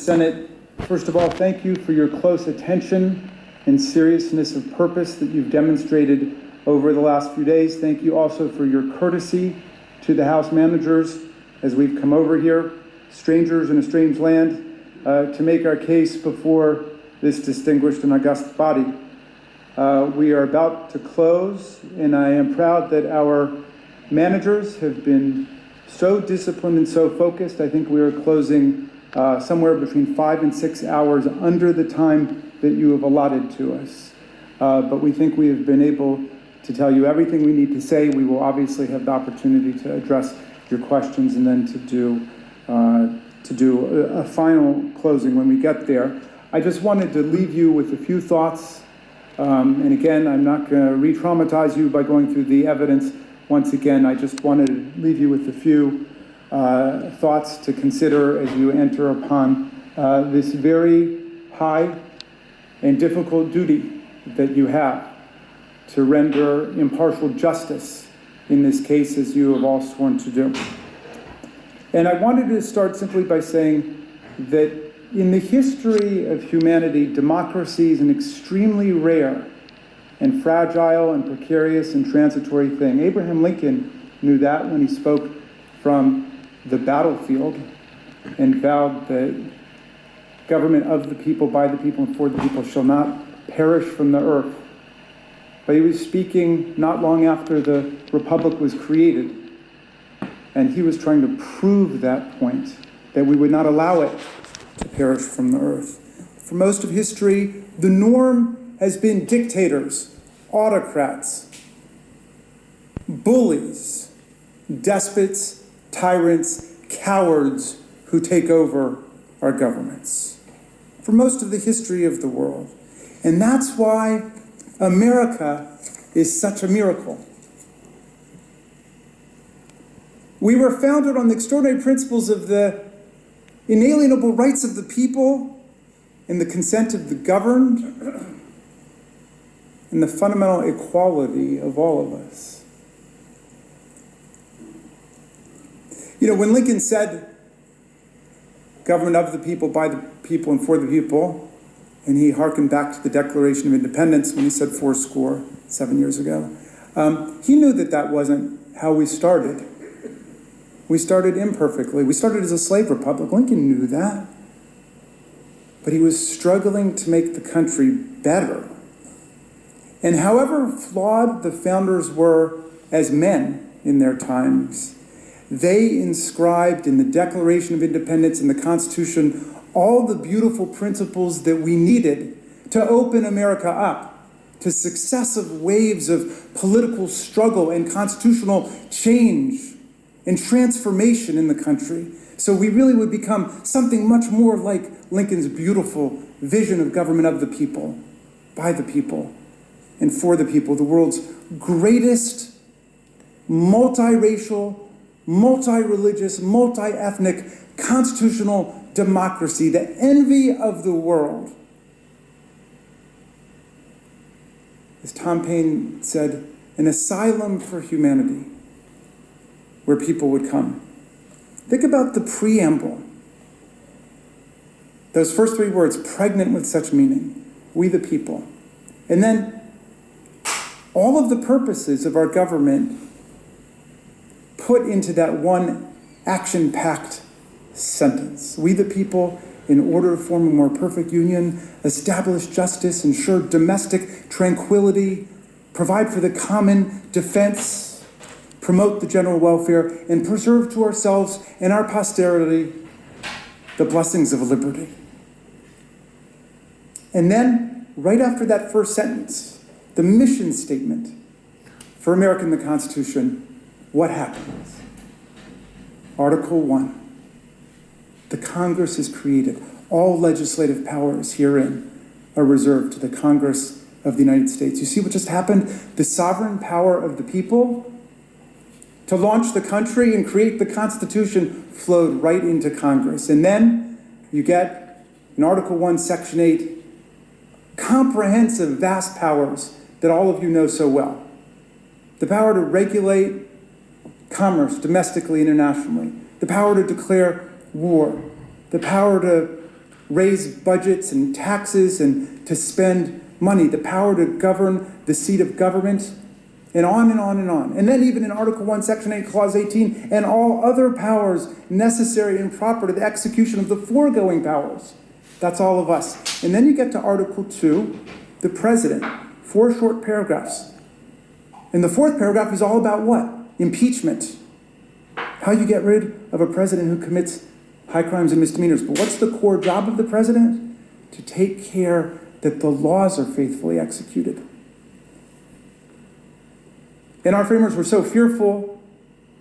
Senate, first of all, thank you for your close attention and seriousness of purpose that you've demonstrated over the last few days. Thank you also for your courtesy to the House managers as we've come over here, strangers in a strange land, to make our case before this distinguished and august body. We are about to close, and I am proud that our managers have been so disciplined and so focused. I think we are closing somewhere between 5 and 6 hours under the time that you have allotted to us. But we think we have been able to tell you everything we need to say. We will obviously have the opportunity to address your questions and then to do a final closing when we get there. I just wanted to leave you with a few thoughts. And again, I'm not going to re-traumatize you by going through the evidence. Once again, I just wanted to leave you with a few thoughts to consider as you enter upon this very high and difficult duty that you have to render impartial justice in this case, as you have all sworn to do. And I wanted to start simply by saying that in the history of humanity, democracy is an extremely rare and fragile and precarious and transitory thing. Abraham Lincoln knew that when he spoke from the battlefield and vowed that government of the people, by the people, and for the people shall not perish from the earth. But he was speaking not long after the Republic was created, and he was trying to prove that point, that we would not allow it to perish from the earth. For most of history, the norm has been dictators, autocrats, bullies, despots, tyrants, cowards who take over our governments. For most of the history of the world. And that's why America is such a miracle. We were founded on the extraordinary principles of the inalienable rights of the people and the consent of the governed and the fundamental equality of all of us. You know, when Lincoln said, government of the people, by the people, and for the people, and he hearkened back to the Declaration of Independence when he said 7 years ago, he knew that that wasn't how we started. We started imperfectly. We started as a slave republic. Lincoln knew that. But he was struggling to make the country better. And however flawed the founders were as men in their times, they inscribed in the Declaration of Independence and the Constitution all the beautiful principles that we needed to open America up to successive waves of political struggle and constitutional change and transformation in the country. So we really would become something much more like Lincoln's beautiful vision of government of the people, by the people, and for the people, the world's greatest multiracial, multi-religious, multi-ethnic, constitutional democracy, the envy of the world. As Tom Paine said, an asylum for humanity where people would come. Think about the preamble. Those first 3 words, pregnant with such meaning, we the people. And then all of the purposes of our government put into that one action-packed sentence. We the people, in order to form a more perfect union, establish justice, ensure domestic tranquility, provide for the common defense, promote the general welfare, and preserve to ourselves and our posterity the blessings of liberty. And then, right after that first sentence, the mission statement for America in the Constitution, what happens? Article 1. The Congress is created. All legislative powers herein are reserved to the Congress of the United States. You see what just happened? The sovereign power of the people to launch the country and create the Constitution flowed right into Congress. And then you get, in Article 1, Section 8, comprehensive, vast powers that all of you know so well. The power to regulate commerce domestically, internationally. The power to declare war. The power to raise budgets and taxes and to spend money, the power to govern the seat of government, and on and on and on. And then even in Article 1, Section 8, Clause 18, and all other powers necessary and proper to the execution of the foregoing powers. That's all of us. And then you get to Article 2, the president, 4 short paragraphs. And the 4th paragraph is all about what? Impeachment. How you get rid of a president who commits high crimes and misdemeanors. But what's the core job of the president? To take care that the laws are faithfully executed. And our framers were so fearful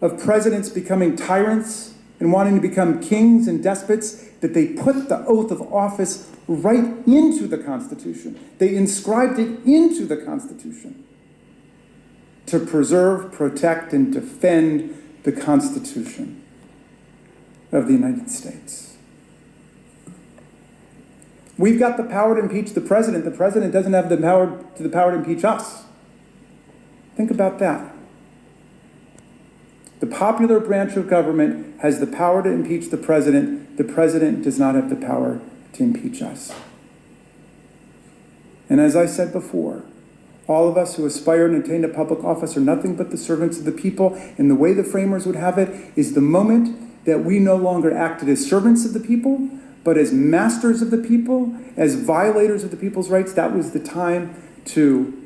of presidents becoming tyrants and wanting to become kings and despots that they put the oath of office right into the Constitution. They inscribed it into the Constitution to preserve, protect, and defend the Constitution of the United States. We've got the power to impeach the president. The president doesn't have the power to impeach us. Think about that. The popular branch of government has the power to impeach the president. The president does not have the power to impeach us. And as I said before, all of us who aspire and attain to public office are nothing but the servants of the people. And the way the framers would have it is the moment that we no longer acted as servants of the people, but as masters of the people, as violators of the people's rights. That was the time to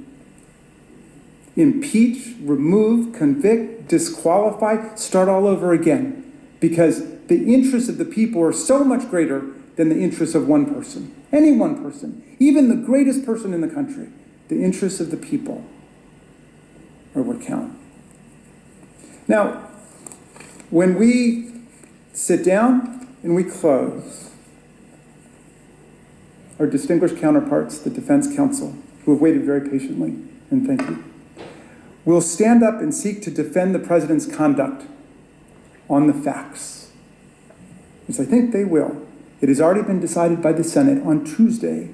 impeach, remove, convict, disqualify, start all over again. Because the interests of the people are so much greater than the interests of one person. Any one person, even the greatest person in the country. The interests of the people are what count. Now, when we sit down and we close, our distinguished counterparts, the defense counsel, who have waited very patiently, and thank you, will stand up and seek to defend the president's conduct on the facts. Because I think they will. It has already been decided by the Senate on Tuesday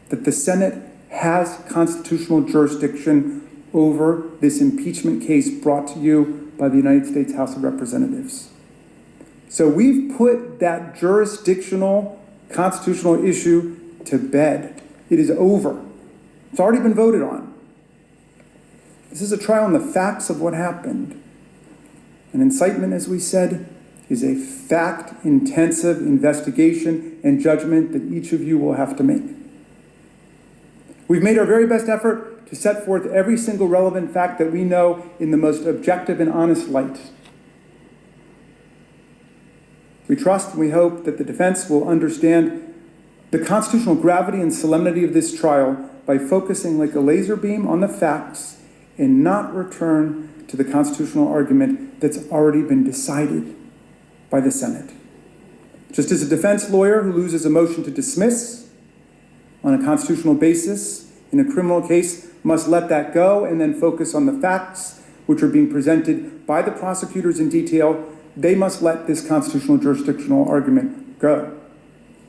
that the Senate has constitutional jurisdiction over this impeachment case brought to you by the United States House of Representatives. So we've put that jurisdictional constitutional issue to bed. It is over. It's already been voted on. This is a trial on the facts of what happened. An incitement, as we said, is a fact-intensive investigation and judgment that each of you will have to make. We've made our very best effort to set forth every single relevant fact that we know in the most objective and honest light. We trust and we hope that the defense will understand the constitutional gravity and solemnity of this trial by focusing like a laser beam on the facts and not return to the constitutional argument that's already been decided by the Senate. Just as a defense lawyer who loses a motion to dismiss on a constitutional basis in a criminal case must let that go and then focus on the facts which are being presented by the prosecutors in detail, they must let this constitutional jurisdictional argument go.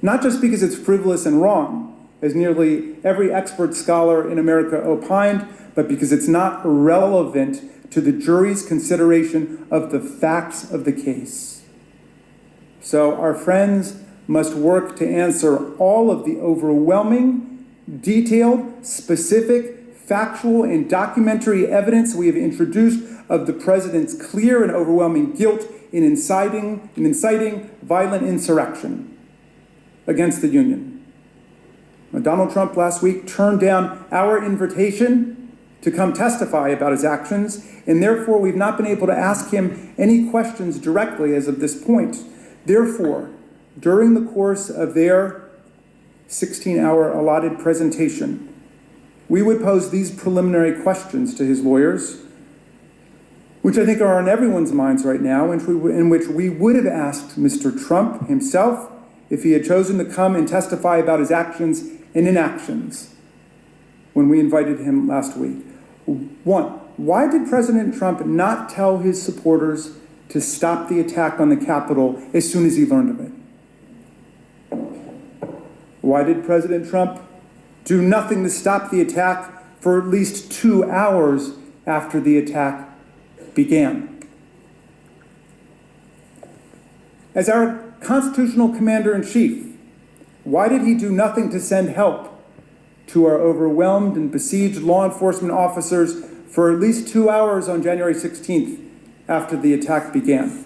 Not just because it's frivolous and wrong, as nearly every expert scholar in America opined, but because it's not relevant to the jury's consideration of the facts of the case. So our friends must work to answer all of the overwhelming, detailed, specific, factual, and documentary evidence we have introduced of the president's clear and overwhelming guilt in inciting violent insurrection against the Union. Now, Donald Trump last week turned down our invitation to come testify about his actions, and therefore we've not been able to ask him any questions directly as of this point. Therefore, during the course of their 16-hour allotted presentation, we would pose these preliminary questions to his lawyers, which I think are on everyone's minds right now, in which we would have asked Mr. Trump himself if he had chosen to come and testify about his actions and inactions when we invited him last week. 1, why did President Trump not tell his supporters to stop the attack on the Capitol as soon as he learned of it? Why did President Trump do nothing to stop the attack for at least 2 hours after the attack began? As our constitutional commander-in-chief, Why did he do nothing to send help to our overwhelmed and besieged law enforcement officers for at least 2 hours on January 16th after the attack began?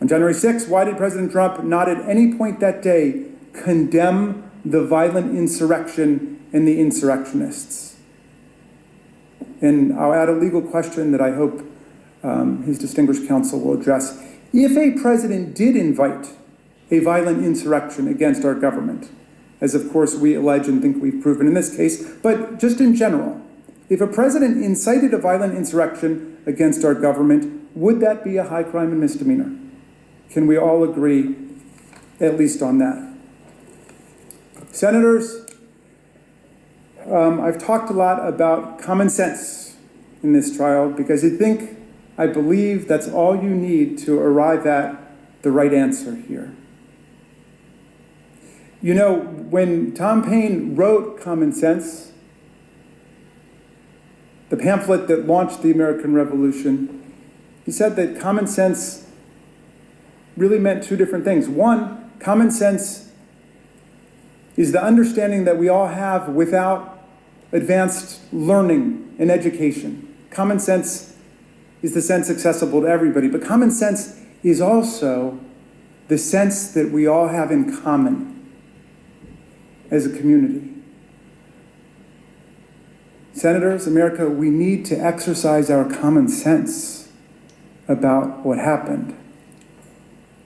On January 6th, why did President Trump not at any point that day condemn the violent insurrection and the insurrectionists? And I'll add a legal question that I hope his distinguished counsel will address. If a president did invite a violent insurrection against our government, as of course we allege and think we've proven in this case, but just in general, if a president incited a violent insurrection against our government, would that be a high crime and misdemeanor? Can we all agree at least on that? Senators, I've talked a lot about common sense in this trial because I believe that's all you need to arrive at the right answer here. You know, when Tom Paine wrote Common Sense, the pamphlet that launched the American Revolution, he said that common sense really meant two different things. One, common sense is the understanding that we all have without advanced learning and education. Common sense is the sense accessible to everybody, but common sense is also the sense that we all have in common as a community. Senators, America, we need to exercise our common sense about what happened.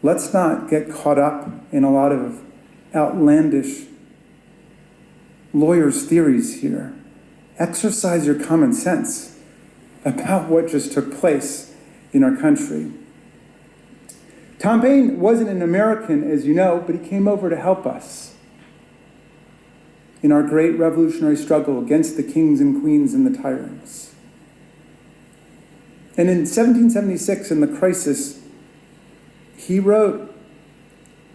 Let's not get caught up in a lot of outlandish lawyers' theories here. Exercise your common sense about what just took place in our country. Tom Paine wasn't an American, as you know, but he came over to help us in our great revolutionary struggle against the kings and queens and the tyrants. And in 1776, in the crisis, he wrote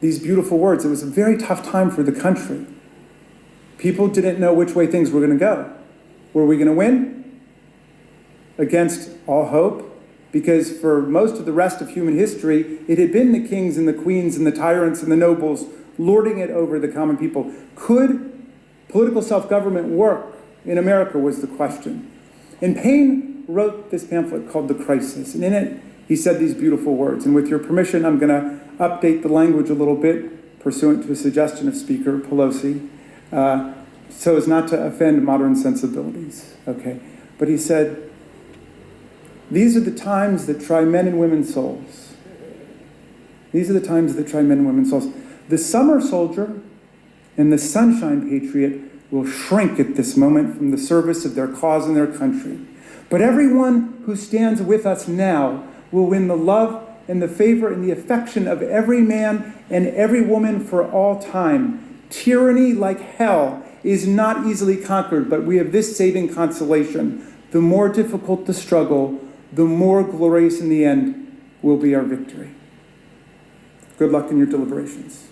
these beautiful words. It was a very tough time for the country. People didn't know which way things were going to go. Were we going to win? Against all hope? Because for most of the rest of human history, it had been the kings and the queens and the tyrants and the nobles lording it over the common people. Could political self-government work in America was the question. And Paine wrote this pamphlet called The Crisis, and in it he said these beautiful words. And with your permission, I'm going to update the language a little bit, pursuant to a suggestion of Speaker Pelosi, so as not to offend modern sensibilities. Okay, but he said, "These are the times that try men and women's souls. These are the times that try men and women's souls. The summer soldier and the sunshine patriot will shrink at this moment from the service of their cause and their country. But everyone who stands with us now will win the love and the favor and the affection of every man and every woman for all time. Tyranny, like hell, is not easily conquered, but we have this saving consolation. The more difficult the struggle, the more glorious in the end will be our victory." Good luck in your deliberations.